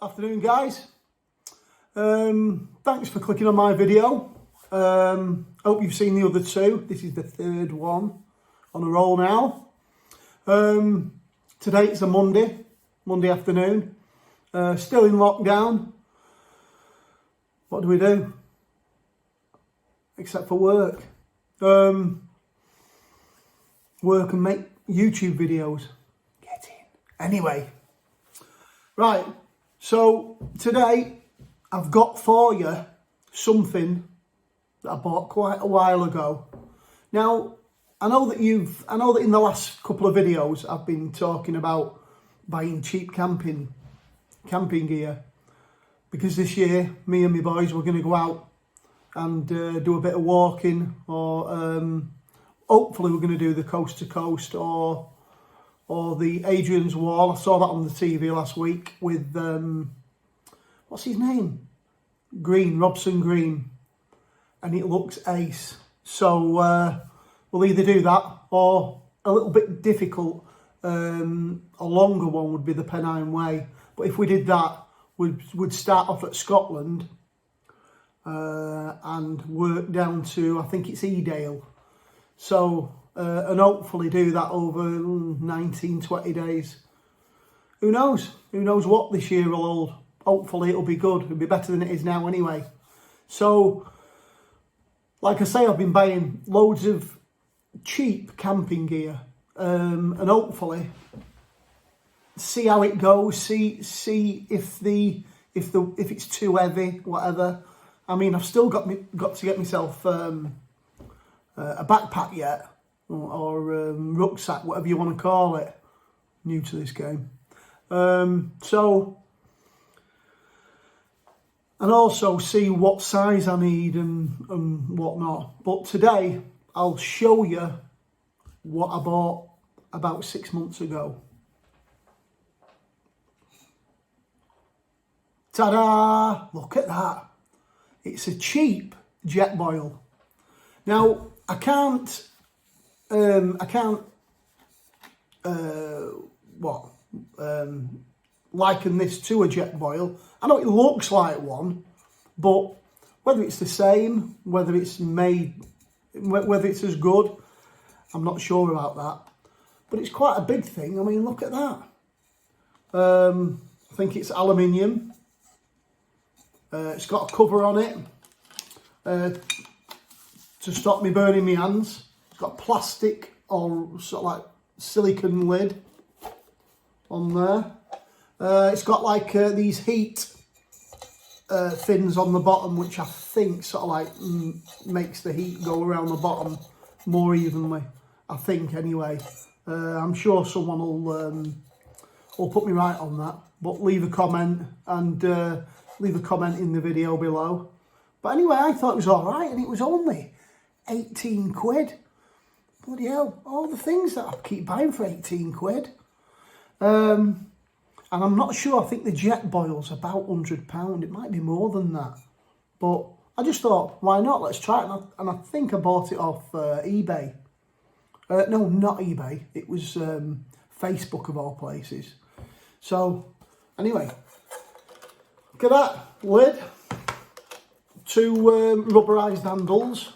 Afternoon, guys. Thanks for clicking on my video. Hope you've seen the other two. This is the third one on a roll now. Today it's a Monday afternoon. Still in lockdown. What do we do? Except for work. Work and make YouTube videos. Get in. Anyway. Right. So today I've got for you something that I bought quite a while ago. Now, I know that in the last couple of videos I've been talking about buying cheap camping gear, because this year me and my boys were going to go out and do a bit of walking, or hopefully we're going to do the coast to coast or the Adrian's Wall. I saw that on the TV last week with what's his name? Robson Green, and it looks ace. So we'll either do that, or a little bit difficult, a longer one would be the Pennine Way. But if we did that, we'd start off at Scotland and work down to, I think it's Edale. So and hopefully do that over 19, 20 days. Who knows? Who knows what this year will hold? Hopefully it'll be good. It'll be better than it is now anyway. So, like I say, I've been buying loads of cheap camping gear, and hopefully see how it goes. See if it's too heavy, whatever. I mean, I've still got to get myself a backpack yet, or rucksack, whatever you want to call it. New to this game. And also see what size I need and whatnot. But today I'll show you what I bought about 6 months ago. Ta-da! Look at that. It's a cheap Jetboil. Now, I can't liken this to a Jetboil. I know it looks like one, but whether it's the same, whether it's as good, I'm not sure about that. But it's quite a big thing. I mean, look at that. I think it's aluminium. It's got a cover on it to stop me burning my hands. It's got plastic or sort of like silicone lid on there. It's got like these heat fins on the bottom, which I think sort of like makes the heat go around the bottom more evenly. I think anyway. I'm sure someone will put me right on that. But leave a comment and leave a comment in the video below. But anyway, I thought it was all right, and it was only 18 quid. Bloody hell! All the things that I keep buying for 18 quid. And I'm not sure, I think the Jetboil's about £100. It might be more than that. But I just thought, why not? Let's try it. And I think I bought it off eBay. No, not eBay. It was Facebook of all places. So, anyway. Look at that lid. Two rubberised handles.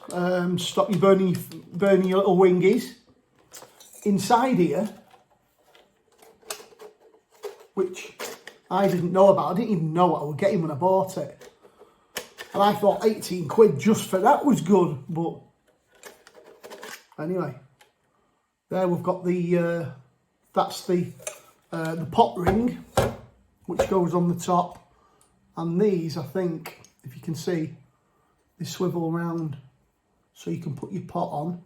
Stop you burning your little wingies. Inside here, which I didn't know about. I didn't even know what I was getting when I bought it. And I thought 18 quid just for that was good. But anyway, there we've got the, that's the pot ring, which goes on the top. And these, I think, if you can see, they swivel around so you can put your pot on.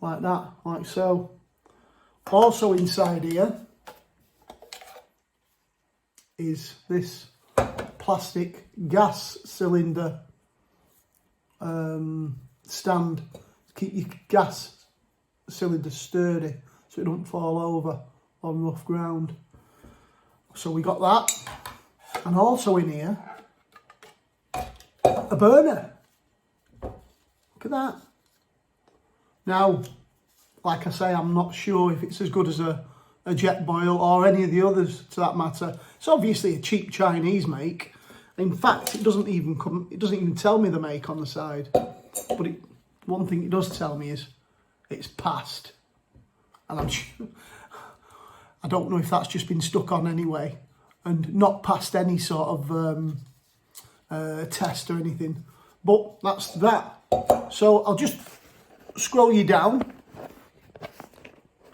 Like that, like so. Also inside here is this plastic gas cylinder stand to keep your gas cylinder sturdy so it don't fall over on rough ground. So we got that, and also in here a burner. Look at that. Now, like I say, I'm not sure if it's as good as a a Jetboil or any of the others to that matter. It's obviously a cheap Chinese make. In fact, it doesn't even tell me the make on the side. But one thing it does tell me is it's passed. And I don't know if that's just been stuck on anyway and not passed any sort of test or anything. But that's that. So I'll just scroll you down.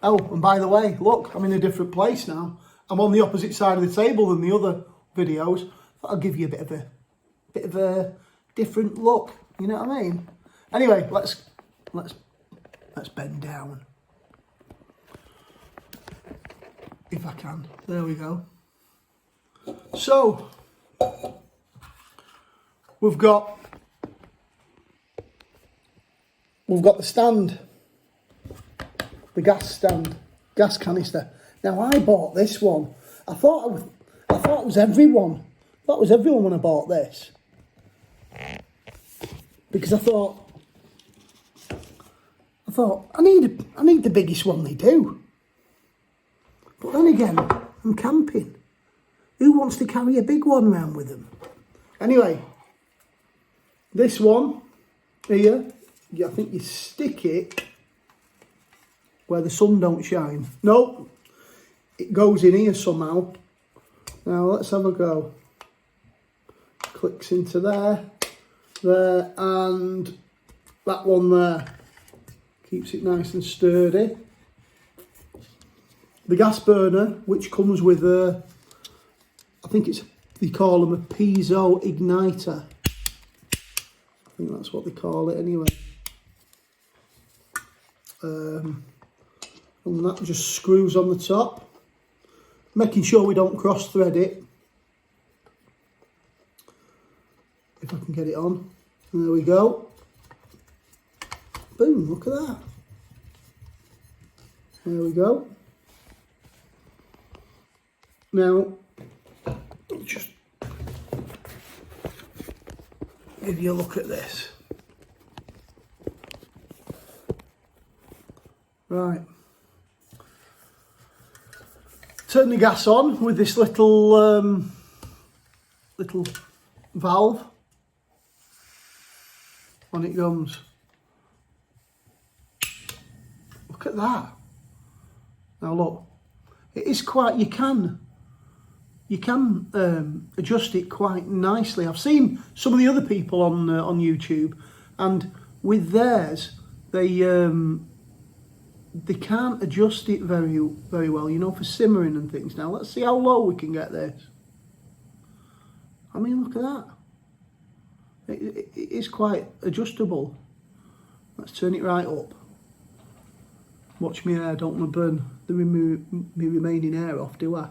Oh, and by the way, look, I'm in a different place now. I'm on the opposite side of the table than the other videos. I'll give you a bit of a different look. You know what I mean? Anyway, let's bend down. If I can. There we go. So we've got the stand. The gas stand, gas canister. Now I bought this one. I thought it was everyone. I thought it was everyone when I bought this. Because I thought I need the biggest one they do. But then again, I'm camping. Who wants to carry a big one around with them? Anyway, this one here, I think you stick it where the sun don't shine. No, it goes in here somehow. Now let's have a go. Clicks into there, and that one there. Keeps it nice and sturdy. The gas burner, which comes with a, I think they call them a piezo igniter. I think that's what they call it anyway. And that just screws on the top, making sure we don't cross thread it. If I can get it on. And there we go. Boom, look at that. There we go. Now, just give you a look at this. Right. Turn the gas on with this little valve. On it comes. Look at that. Now look, it is quite, you can adjust it quite nicely. I've seen some of the other people on YouTube, and with theirs, they can't adjust it very well, you know, for simmering and things. Now let's see how low we can get this. I mean, look at that. It is quite adjustable. Let's turn it right up. Watch me hair, don't want to burn the remaining hair off, do I?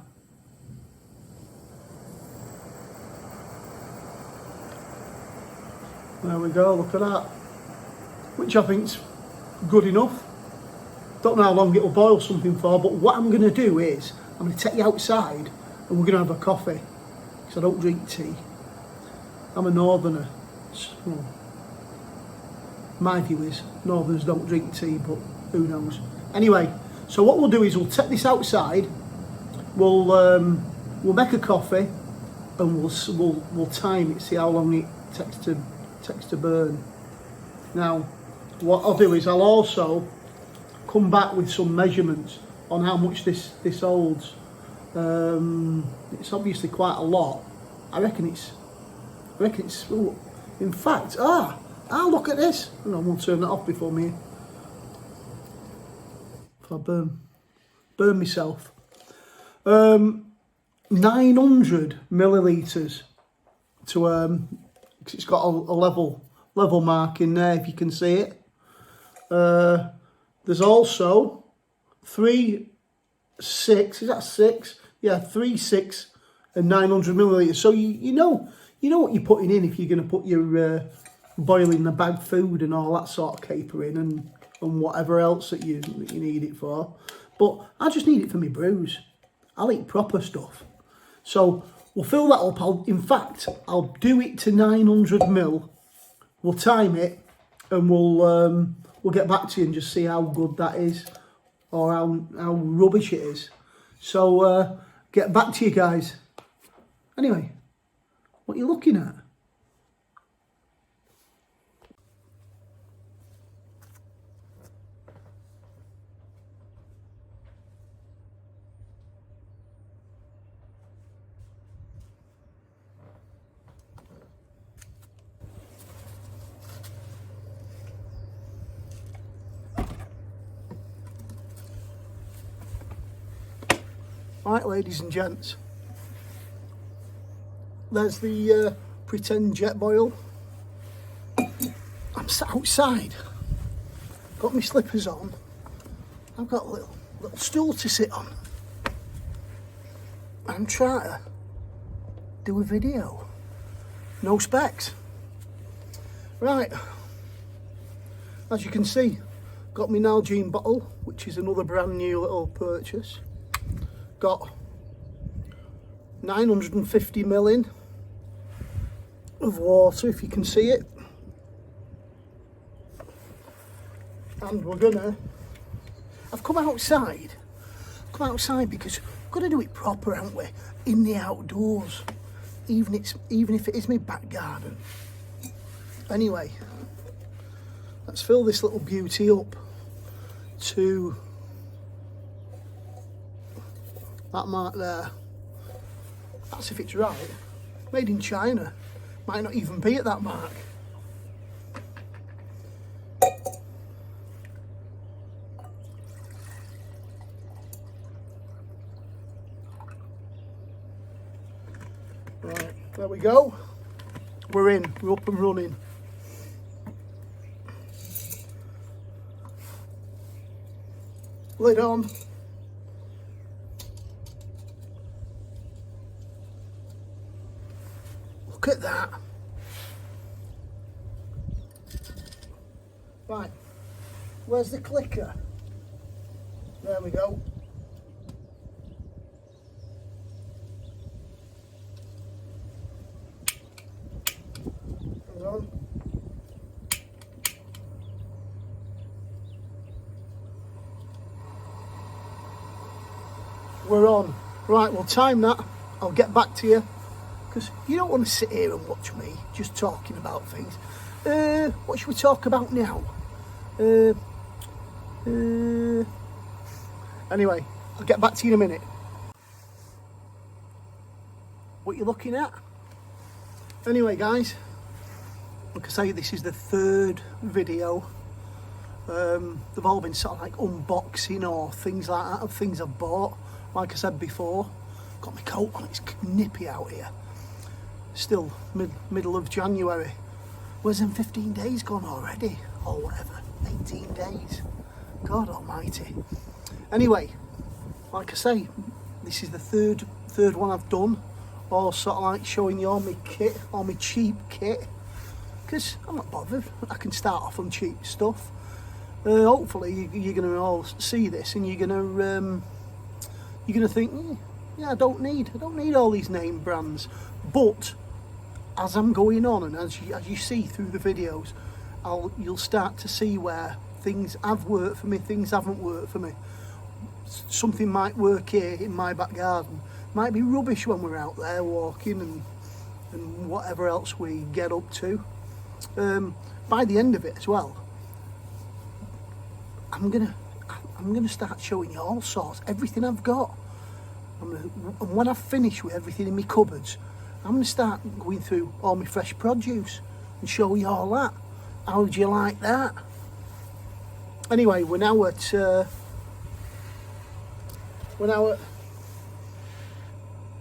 There we go, look at that. Which I think's good enough. Don't know how long it'll boil something for, but what I'm going to do is, I'm going to take you outside and we're going to have a coffee. Because I don't drink tea. I'm a northerner. So, my view is, northerners don't drink tea, but who knows. Anyway, so what we'll do is we'll take this outside, we'll make a coffee, and we'll time it, see how long it takes to burn. Now, what I'll do is I'll also come back with some measurements on how much this holds. It's obviously quite a lot. I reckon it's. Ooh, in fact, look at this. Hang on, we'll turn that off before me. If I burn myself. 900 millilitres to because it's got a level mark in there, if you can see it. There's also 3, 6, is that 6? Yeah, 3, 6 and 900 millilitres. So you know what you're putting in if you're going to put your boiling the bagged food and all that sort of caper in, and whatever else that you need it for. But I just need it for my brews. I'll eat proper stuff. So we'll fill that up. I'll do it to 900 mil. We'll time it, and we'll get back to you and just see how good that is, or how rubbish it is. So get back to you guys. Anyway, what are you looking at? Right, ladies and gents, there's the pretend Jetboil. I'm sat outside, got my slippers on, I've got a little stool to sit on. I'm trying to do a video, no specs. Right, as you can see, got my Nalgene bottle, which is another brand new little purchase. Got 950 ml in of water, if you can see it, and I've come outside because we've got to do it proper, haven't we, in the outdoors, even if it is my back garden. Anyway, let's fill this little beauty up to that mark there. That's if it's right. Made in China. Might not even be at that mark. Right, there we go. We're in, we're up and running. Lid on. Look at that. Right, where's the clicker? There we go. Hang on. We're on. Right, we'll time that. I'll get back to you. Because you don't want to sit here and watch me just talking about things. What should we talk about now? Anyway, I'll get back to you in a minute. What you're looking at? Anyway, guys, like I say, this is the third video. They've all been sort of like unboxing or things like that of things I've bought. Like I said before, got my coat on, it's nippy out here. Still middle of January. Where's them 15 days gone already? Or whatever, 18 days. God almighty. Anyway, like I say, this is the third one I've done. All sort of like showing you all my kit, all my cheap kit. Because I'm not bothered, I can start off on cheap stuff. Hopefully you're going to all see this and you're going to think, yeah, I don't need all these name brands. But as I'm going on and as you see through the videos, you'll start to see where things have worked for me, things haven't worked for me. Something might work here in my back garden, might be rubbish when we're out there walking and whatever else we get up to. By the end of it as well, I'm gonna start showing you all sorts, everything I've got. And when I've finished with everything in my cupboards, I'm gonna start going through all my fresh produce and show you all that. How would you like that? Anyway, we're now at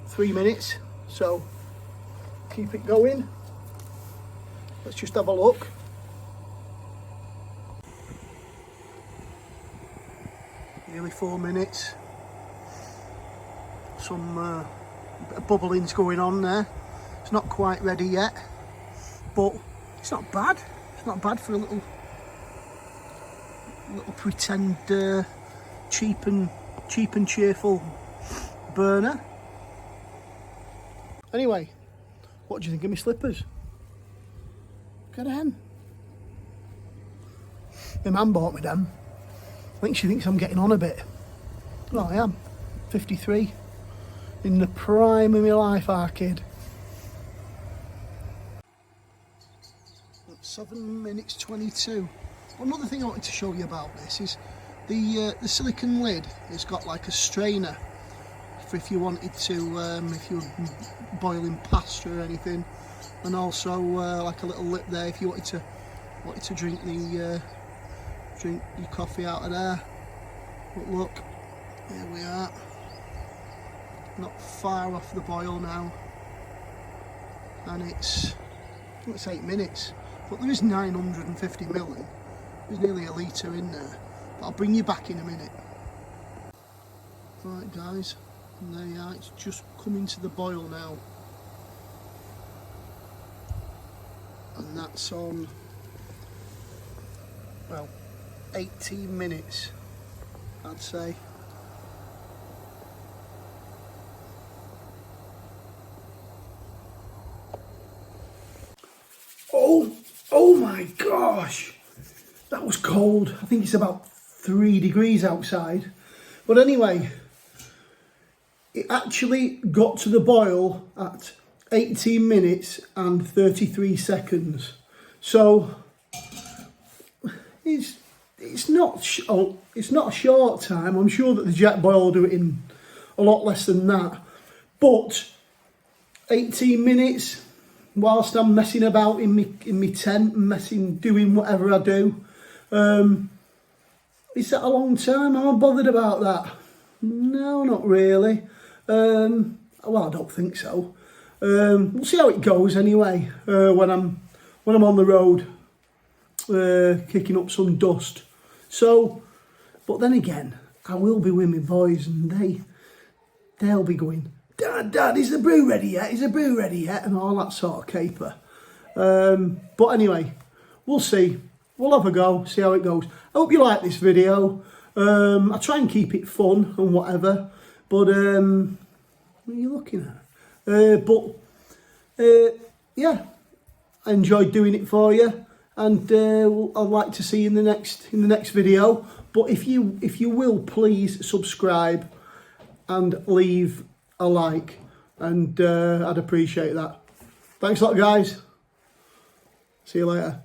3 minutes, so keep it going. Let's just have a look. Nearly 4 minutes. Some bit of bubbling's going on there. It's not quite ready yet, but it's not bad. It's not bad for a little pretend cheap and cheerful burner. Anyway, what do you think of my slippers? Look at them. My mum bought me them. I think she thinks I'm getting on a bit. Well, I am. 53. In the prime of my life, Arcade. 7 minutes 22. Another thing I wanted to show you about this is the silicone lid has got like a strainer for if you wanted to, if you were boiling pasta or anything, and also like a little lip there if you wanted to drink drink your coffee out of there. But look, here we are, not far off the boil now, and it's 8 minutes. But there is 950 ml in. There's nearly a litre in there. But I'll bring you back in a minute. Right guys, and there you are, it's just coming to the boil now. And that's on, well, 18 minutes, I'd say. Oh my gosh, that was cold. I think it's about 3 degrees outside. But anyway, it actually got to the boil at 18 minutes and 33 seconds. So it's not a short time. I'm sure that the Jetboil will do it in a lot less than that. But 18 minutes whilst I'm messing about in my tent, doing whatever I do. Is that a long time? Am I bothered about that? No, not really. Well, I don't think so. We'll see how it goes anyway. When I'm on the road, kicking up some dust. So, but then again, I will be with my boys, and they'll be going, Dad, is the brew ready yet? Is the brew ready yet? And all that sort of caper. But anyway, we'll see. We'll have a go, see how it goes. I hope you like this video. I try and keep it fun and whatever. But, what are you looking at? Yeah, I enjoyed doing it for you. And I'd like to see you in the next video. But if you will, please subscribe and leave a like, and I'd appreciate that. Thanks a lot, guys. See you later.